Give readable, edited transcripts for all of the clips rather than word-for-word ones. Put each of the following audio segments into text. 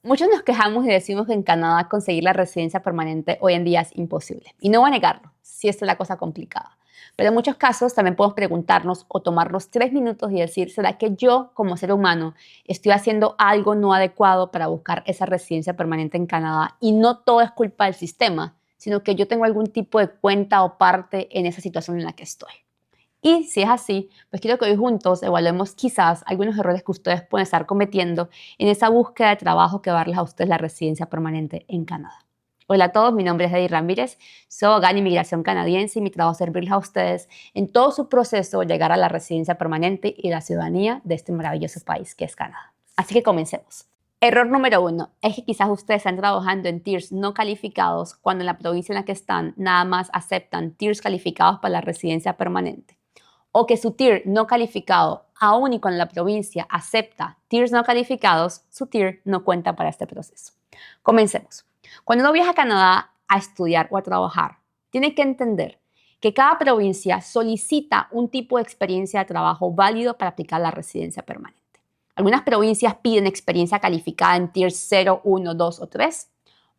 Muchos nos quejamos y decimos que en Canadá conseguir la residencia permanente hoy en día es imposible. Y no voy a negarlo, sí está la cosa complicada. Pero en muchos casos también podemos preguntarnos o tomarnos 3 minutos y decir, ¿será que yo como ser humano estoy haciendo algo no adecuado para buscar esa residencia permanente en Canadá? Y no todo es culpa del sistema, sino que yo tengo algún tipo de cuenta o parte en esa situación en la que estoy. Y si es así, pues quiero que hoy juntos evaluemos quizás algunos errores que ustedes pueden estar cometiendo en esa búsqueda de trabajo que va a darles a ustedes la residencia permanente en Canadá. Hola a todos, mi nombre es Eddie Ramírez, soy abogada en inmigración canadiense y mi trabajo es servirles a ustedes en todo su proceso de llegar a la residencia permanente y la ciudadanía de este maravilloso país que es Canadá. Así que comencemos. Error número 1 es que quizás ustedes están trabajando en tiers no calificados cuando en la provincia en la que están nada más aceptan tiers calificados para la residencia permanente, o que su tier no calificado, aun y cuando la provincia acepta tiers no calificados, su tier no cuenta para este proceso. Comencemos. Cuando uno viaja a Canadá a estudiar o a trabajar, tiene que entender que cada provincia solicita un tipo de experiencia de trabajo válido para aplicar la residencia permanente. Algunas provincias piden experiencia calificada en tier 0, 1, 2 o 3.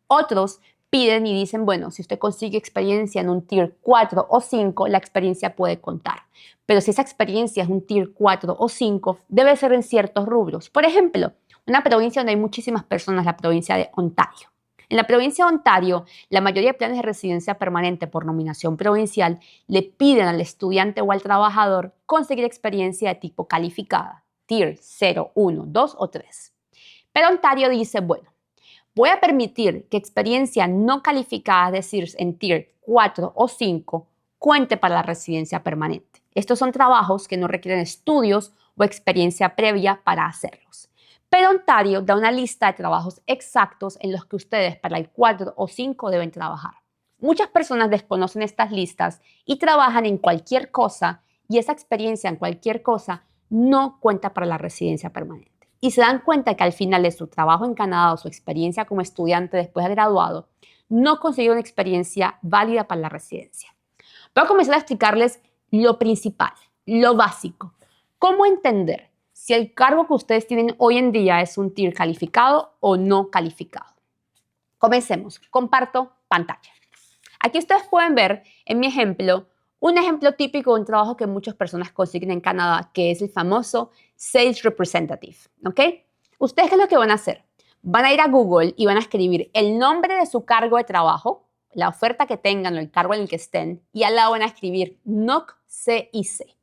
Otros piden y dicen, bueno, si usted consigue experiencia en un tier 4 o 5, la experiencia puede contar. Pero si esa experiencia es un tier 4 o 5, debe ser en ciertos rubros. Por ejemplo, una provincia donde hay muchísimas personas, la provincia de Ontario. En la provincia de Ontario, la mayoría de planes de residencia permanente por nominación provincial le piden al estudiante o al trabajador conseguir experiencia de tipo calificada, tier 0, 1, 2 o 3. Pero Ontario dice, bueno, voy a permitir que experiencia no calificada, es decir, en tier 4 o 5, cuente para la residencia permanente. Estos son trabajos que no requieren estudios o experiencia previa para hacerlos. Pero Ontario da una lista de trabajos exactos en los que ustedes para el 4 o 5 deben trabajar. Muchas personas desconocen estas listas y trabajan en cualquier cosa, y esa experiencia en cualquier cosa no cuenta para la residencia permanente. Y se dan cuenta que al final de su trabajo en Canadá o su experiencia como estudiante después de graduado, no consiguió una experiencia válida para la residencia. Voy a comenzar a explicarles lo principal, lo básico. ¿Cómo entender si el cargo que ustedes tienen hoy en día es un tier calificado o no calificado? Comencemos. Comparto pantalla. Aquí ustedes pueden ver en mi ejemplo un ejemplo típico de un trabajo que muchas personas consiguen en Canadá, que es el famoso Sales Representative. ¿Ok? ¿Ustedes qué es lo que van a hacer? Van a ir a Google y van a escribir el nombre de su cargo de trabajo, la oferta que tengan o el cargo en el que estén, y al lado van a escribir NOC, CIC.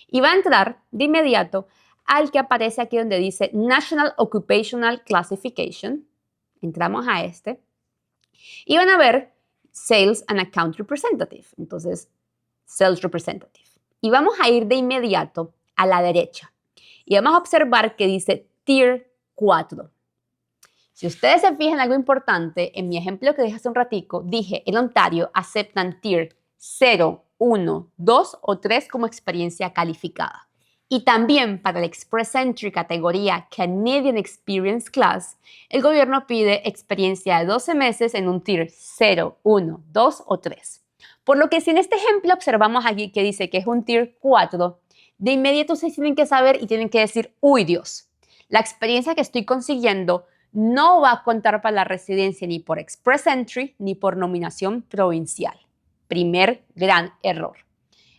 Y va a entrar de inmediato al que aparece aquí donde dice National Occupational Classification. Entramos a este y van a ver Sales and Account Representative. Entonces, Sales Representative. Y vamos a ir de inmediato a la derecha y vamos a observar que dice Tier 4. Si ustedes se fijan en algo importante, en mi ejemplo que dije hace un ratico, dije en Ontario aceptan Tier 0, 1, 2 o 3 como experiencia calificada. Y también para el Express Entry categoría Canadian Experience Class, el gobierno pide experiencia de 12 meses en un Tier 0, 1, 2 o 3. Por lo que si en este ejemplo observamos aquí que dice que es un Tier 4, de inmediato ustedes tienen que saber y tienen que decir, uy Dios, la experiencia que estoy consiguiendo no va a contar para la residencia ni por Express Entry ni por nominación provincial. Primer gran error.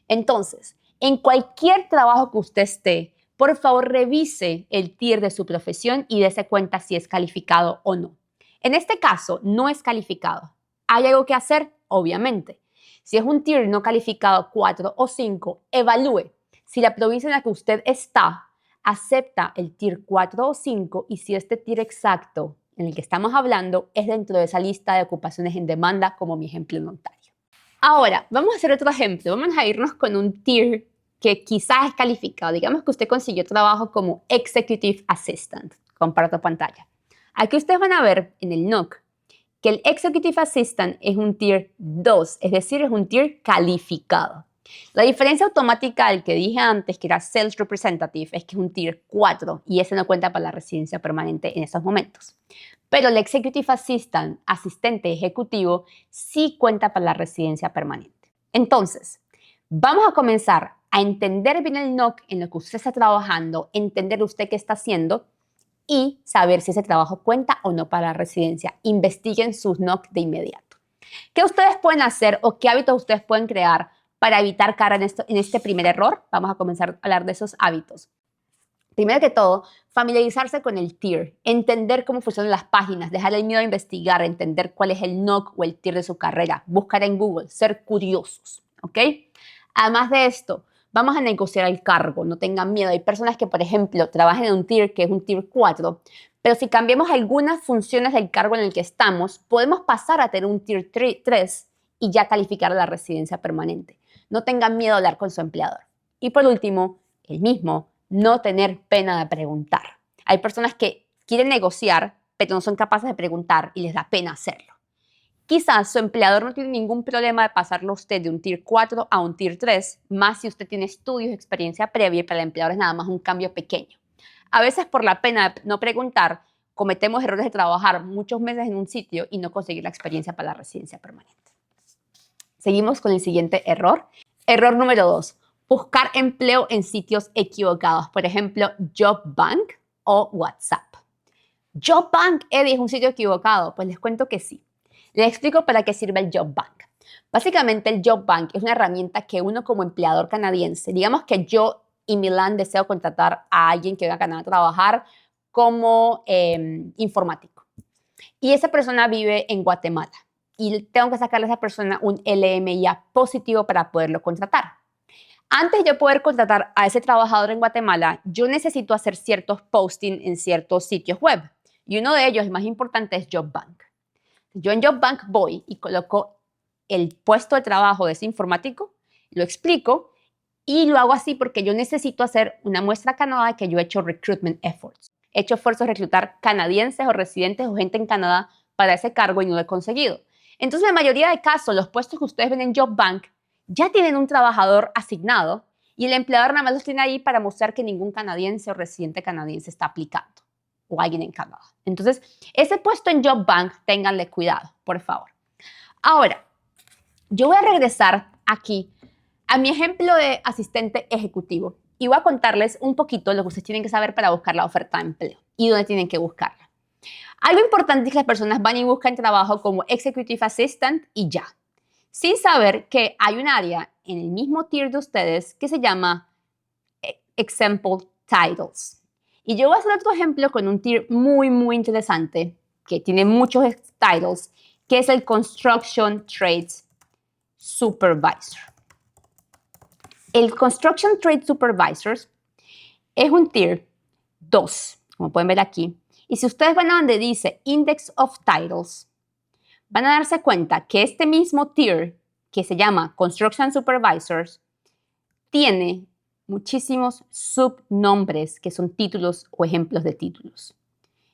Entonces, en cualquier trabajo que usted esté, por favor revise el tier de su profesión y dése cuenta si es calificado o no. En este caso, no es calificado. ¿Hay algo que hacer? Obviamente. Si es un tier no calificado 4 o 5, evalúe si la provincia en la que usted está acepta el tier 4 o 5 y si este tier exacto en el que estamos hablando es dentro de esa lista de ocupaciones en demanda, como mi ejemplo en Ontario. Ahora, vamos a hacer otro ejemplo. Vamos a irnos con un tier que quizás es calificado. Digamos que usted consiguió trabajo como Executive Assistant. Comparto pantalla. Aquí ustedes van a ver en el NOC que el Executive Assistant es un tier 2, es decir, es un tier calificado. La diferencia automática del que dije antes, que era Sales Representative, es que es un tier 4 y ese no cuenta para la residencia permanente en estos momentos. Pero el Executive Assistant, asistente ejecutivo, sí cuenta para la residencia permanente. Entonces, vamos a comenzar a entender bien el NOC en lo que usted está trabajando, entender usted qué está haciendo y saber si ese trabajo cuenta o no para la residencia. Investiguen sus NOC de inmediato. ¿Qué ustedes pueden hacer o qué hábitos ustedes pueden crear para evitar caer en este primer error? Vamos a comenzar a hablar de esos hábitos. Primero que todo, familiarizarse con el tier, entender cómo funcionan las páginas, dejar el miedo a investigar, entender cuál es el NOC o el tier de su carrera, buscar en Google, ser curiosos, ¿ok? Además de esto, vamos a negociar el cargo, no tengan miedo. Hay personas que, por ejemplo, trabajan en un tier que es un tier 4, pero si cambiamos algunas funciones del cargo en el que estamos, podemos pasar a tener un tier 3 y ya calificar a la residencia permanente. No tengan miedo a hablar con su empleador. Y por último, el mismo, no tener pena de preguntar. Hay personas que quieren negociar, pero no son capaces de preguntar y les da pena hacerlo. Quizás su empleador no tiene ningún problema de pasarlo a usted de un tier 4 a un tier 3, más si usted tiene estudios, experiencia previa y para el empleador es nada más un cambio pequeño. A veces por la pena de no preguntar, cometemos errores de trabajar muchos meses en un sitio y no conseguir la experiencia para la residencia permanente. Seguimos con el siguiente error. Error número 2. Buscar empleo en sitios equivocados, por ejemplo, JobBank o WhatsApp. JobBank, Eddie, es un sitio equivocado. Pues les cuento que sí. Les explico para qué sirve el JobBank. Básicamente, el JobBank es una herramienta que uno como empleador canadiense, digamos que yo y Milán deseo contratar a alguien que venga a Canadá a trabajar como informático. Y esa persona vive en Guatemala y tengo que sacarle a esa persona un LMIA positivo para poderlo contratar. Antes de yo poder contratar a ese trabajador en Guatemala, yo necesito hacer ciertos postings en ciertos sitios web. Y uno de ellos, el más importante, es JobBank. Yo en JobBank voy y coloco el puesto de trabajo de ese informático, lo explico y lo hago así porque yo necesito hacer una muestra a Canadá de que yo he hecho recruitment efforts. He hecho esfuerzos de reclutar canadienses o residentes o gente en Canadá para ese cargo y no lo he conseguido. Entonces, en la mayoría de casos, los puestos que ustedes ven en JobBank ya tienen un trabajador asignado y el empleador nada más los tiene ahí para mostrar que ningún canadiense o residente canadiense está aplicando o alguien en Canadá. Entonces, ese puesto en JobBank, ténganle cuidado, por favor. Ahora, yo voy a regresar aquí a mi ejemplo de asistente ejecutivo y voy a contarles un poquito lo que ustedes tienen que saber para buscar la oferta de empleo y dónde tienen que buscarla. Algo importante es que las personas van y buscan trabajo como Executive Assistant y ya, sin saber que hay un área en el mismo tier de ustedes que se llama Example Titles. Y yo voy a hacer otro ejemplo con un tier muy, muy interesante que tiene muchos titles, que es el Construction Trades Supervisor. El Construction Trade Supervisors es un tier 2, como pueden ver aquí. Y si ustedes van a donde dice Index of Titles, van a darse cuenta que este mismo tier, que se llama Construction Supervisors, tiene muchísimos subnombres que son títulos o ejemplos de títulos.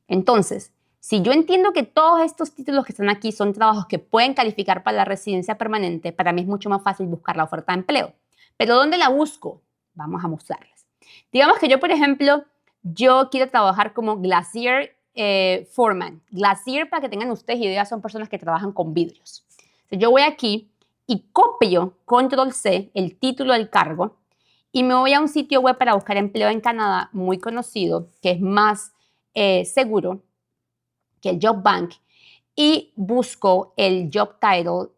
Entonces, si yo entiendo que todos estos títulos que están aquí son trabajos que pueden calificar para la residencia permanente, para mí es mucho más fácil buscar la oferta de empleo. ¿Pero dónde la busco? Vamos a mostrarles. Digamos que yo, por ejemplo, yo quiero trabajar como Glacier Foreman. Glacier, para que tengan ustedes idea, son personas que trabajan con vidrios. Entonces, yo voy aquí y copio, control C, el título del cargo y me voy a un sitio web para buscar empleo en Canadá muy conocido, que es más seguro que el JobBank, y busco el job title,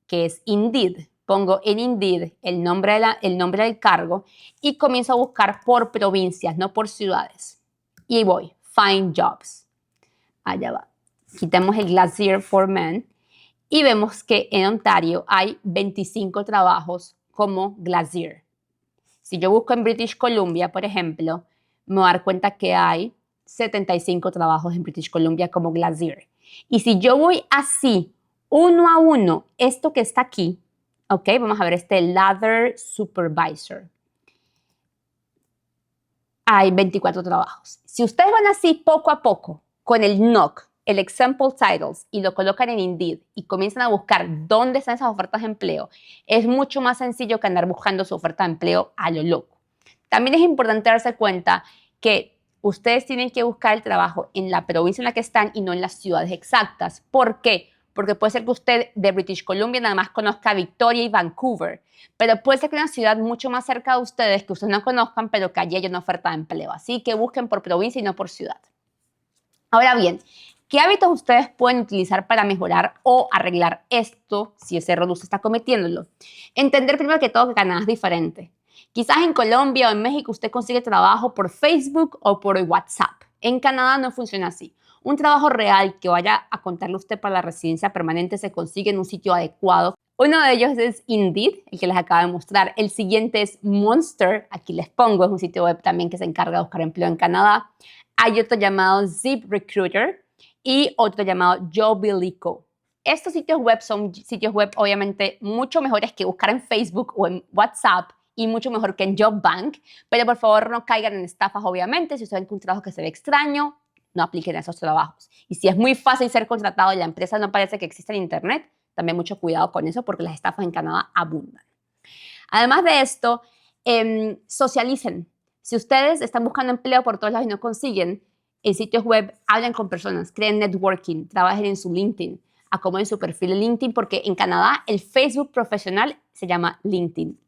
que es Indeed. Pongo en Indeed el nombre del cargo y comienzo a buscar por provincias, no por ciudades. Y voy, Find Jobs. Allá va. Quitamos el Glacier Foreman y vemos que en Ontario hay 25 trabajos como Glacier. Si yo busco en British Columbia, por ejemplo, me voy a dar cuenta que hay 75 trabajos en British Columbia como Glacier. Y si yo voy así, uno a uno, esto que está aquí, ok, vamos a ver este Ladder Supervisor. Hay 24 trabajos. Si ustedes van así poco a poco con el NOC, el Example Titles, y lo colocan en Indeed y comienzan a buscar dónde están esas ofertas de empleo, es mucho más sencillo que andar buscando su oferta de empleo a lo loco. También es importante darse cuenta que ustedes tienen que buscar el trabajo en la provincia en la que están y no en las ciudades exactas. ¿Por qué? Porque puede ser que usted de British Columbia nada más conozca Victoria y Vancouver, pero puede ser que una ciudad mucho más cerca de ustedes que ustedes no conozcan, pero que allí haya una oferta de empleo. Así que busquen por provincia y no por ciudad. Ahora bien, ¿qué hábitos ustedes pueden utilizar para mejorar o arreglar esto si ese error usted está cometiéndolo? Entender primero que todo que Canadá es diferente. Quizás en Colombia o en México usted consigue trabajo por Facebook o por WhatsApp. En Canadá no funciona así. Un trabajo real que vaya a contarle usted para la residencia permanente se consigue en un sitio adecuado. Uno de ellos es Indeed, el que les acabo de mostrar. El siguiente es Monster, aquí les pongo, es un sitio web también que se encarga de buscar empleo en Canadá. Hay otro llamado ZipRecruiter y otro llamado Jobilico. Estos sitios web son sitios web obviamente mucho mejores que buscar en Facebook o en WhatsApp y mucho mejor que en JobBank, pero por favor no caigan en estafas obviamente. Si ustedes ven un trabajo que se ve extraño, no apliquen a esos trabajos. Y si es muy fácil ser contratado y la empresa no parece que existe en Internet, también mucho cuidado con eso porque las estafas en Canadá abundan. Además de esto, socialicen. Si ustedes están buscando empleo por todos lados y no consiguen, en sitios web hablen con personas, creen networking, trabajen en su LinkedIn, acomoden su perfil en LinkedIn porque en Canadá el Facebook profesional se llama LinkedIn.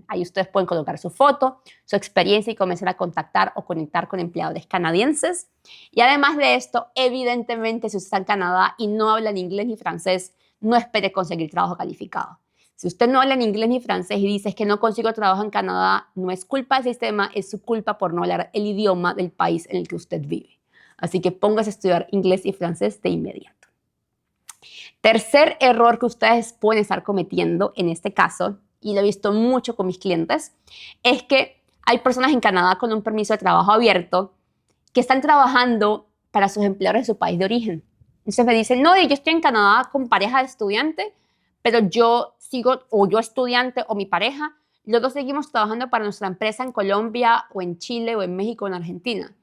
Ahí ustedes pueden colocar su foto, su experiencia y comenzar a contactar o conectar con empleadores canadienses. Y además de esto, evidentemente, si usted está en Canadá y no habla ni inglés ni francés, no espere conseguir trabajo calificado. Si usted no habla ni inglés ni francés y dice que no consigo trabajo en Canadá, no es culpa del sistema, es su culpa por no hablar el idioma del país en el que usted vive. Así que póngase a estudiar inglés y francés de inmediato. Tercer error que ustedes pueden estar cometiendo en este caso, y lo he visto mucho con mis clientes, es que hay personas en Canadá con un permiso de trabajo abierto que están trabajando para sus empleadores de su país de origen. Entonces me dicen, no, yo estoy en Canadá con pareja de estudiante, pero yo sigo, o yo estudiante o mi pareja, los dos seguimos trabajando para nuestra empresa en Colombia o en Chile o en México o en Argentina.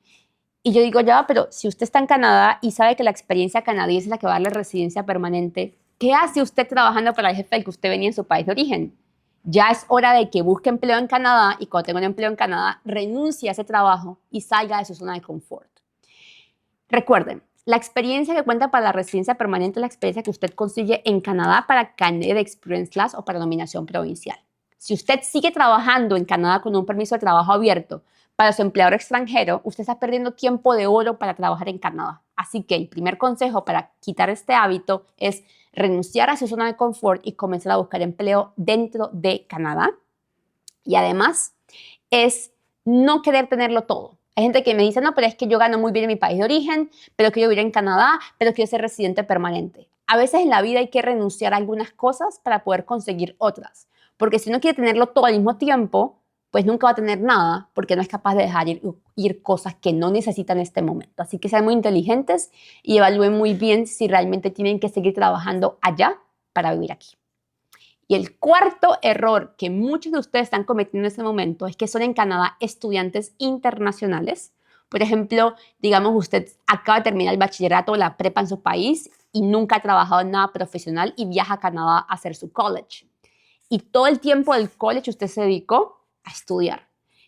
Y yo digo, ya, pero si usted está en Canadá y sabe que la experiencia canadiense es la que va a darle residencia permanente, ¿qué hace usted trabajando para el jefe del que usted venía en su país de origen? Ya es hora de que busque empleo en Canadá y cuando tenga un empleo en Canadá, renuncie a ese trabajo y salga de su zona de confort. Recuerden, la experiencia que cuenta para la residencia permanente es la experiencia que usted consigue en Canadá para Canadian Experience Class o para nominación provincial. Si usted sigue trabajando en Canadá con un permiso de trabajo abierto para su empleador extranjero, usted está perdiendo tiempo de oro para trabajar en Canadá. Así que el primer consejo para quitar este hábito es renunciar a su zona de confort y comenzar a buscar empleo dentro de Canadá. Y además es no querer tenerlo todo. Hay gente que me dice, no, pero es que yo gano muy bien en mi país de origen, pero quiero vivir en Canadá, pero quiero ser residente permanente. A veces en la vida hay que renunciar a algunas cosas para poder conseguir otras. Porque si uno quiere tenerlo todo al mismo tiempo, pues nunca va a tener nada porque no es capaz de dejar ir cosas que no necesita en este momento. Así que sean muy inteligentes y evalúen muy bien si realmente tienen que seguir trabajando allá para vivir aquí. Y el cuarto error que muchos de ustedes están cometiendo en este momento es que son en Canadá estudiantes internacionales. Por ejemplo, digamos, usted acaba de terminar el bachillerato o la prepa en su país y nunca ha trabajado en nada profesional y viaja a Canadá a hacer su college. Y todo el tiempo del college usted se dedicó a estudiar.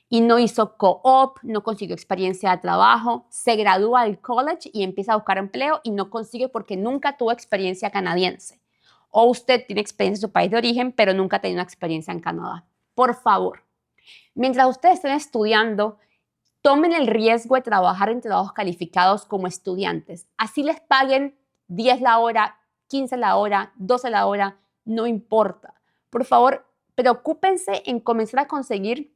Y no hizo co-op, no consiguió experiencia de trabajo, se gradúa del college y empieza a buscar empleo y no consigue porque nunca tuvo experiencia canadiense. O usted tiene experiencia en su país de origen, pero nunca ha tenido una experiencia en Canadá. Por favor, mientras ustedes estén estudiando, tomen el riesgo de trabajar en trabajos calificados como estudiantes. Así les paguen 10 la hora, 15 la hora, 12 la hora, no importa. Por favor, preocúpense en comenzar a conseguir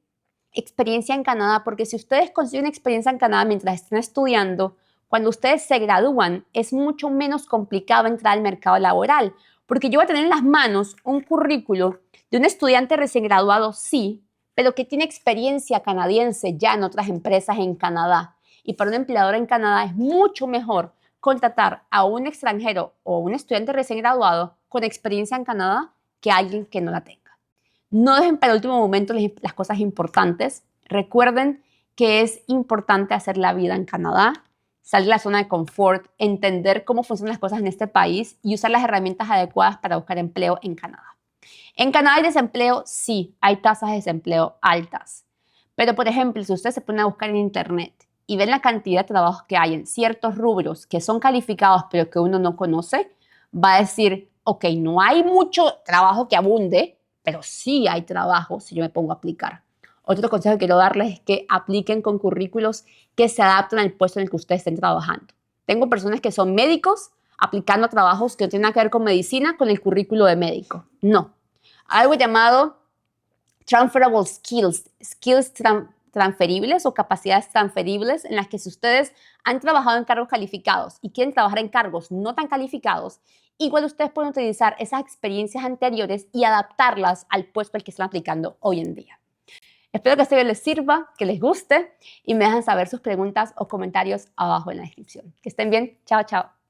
experiencia en Canadá, porque si ustedes consiguen experiencia en Canadá mientras estén estudiando, cuando ustedes se gradúan, es mucho menos complicado entrar al mercado laboral, porque yo voy a tener en las manos un currículo de un estudiante recién graduado, sí, pero que tiene experiencia canadiense ya en otras empresas en Canadá. Y para un empleador en Canadá es mucho mejor contratar a un extranjero o un estudiante recién graduado con experiencia en Canadá que a alguien que no la tenga. No dejen para el último momento las cosas importantes. Recuerden que es importante hacer la vida en Canadá, salir de la zona de confort, entender cómo funcionan las cosas en este país y usar las herramientas adecuadas para buscar empleo en Canadá. En Canadá hay desempleo, sí, hay tasas de desempleo altas. Pero, por ejemplo, si usted se pone a buscar en internet y ven la cantidad de trabajos que hay en ciertos rubros que son calificados pero que uno no conoce, va a decir, ok, no hay mucho trabajo que abunde, pero sí hay trabajo si yo me pongo a aplicar. Otro consejo que quiero darles es que apliquen con currículos que se adapten al puesto en el que ustedes estén trabajando. Tengo personas que son médicos aplicando a trabajos que no tienen nada que ver con medicina con el currículo de médico. No. Algo llamado transferable skills, transferibles o capacidades transferibles en las que si ustedes han trabajado en cargos calificados y quieren trabajar en cargos no tan calificados, igual ustedes pueden utilizar esas experiencias anteriores y adaptarlas al puesto al que están aplicando hoy en día. Espero que este video les sirva, que les guste y me dejan saber sus preguntas o comentarios abajo en la descripción. Que estén bien. Chao, chao.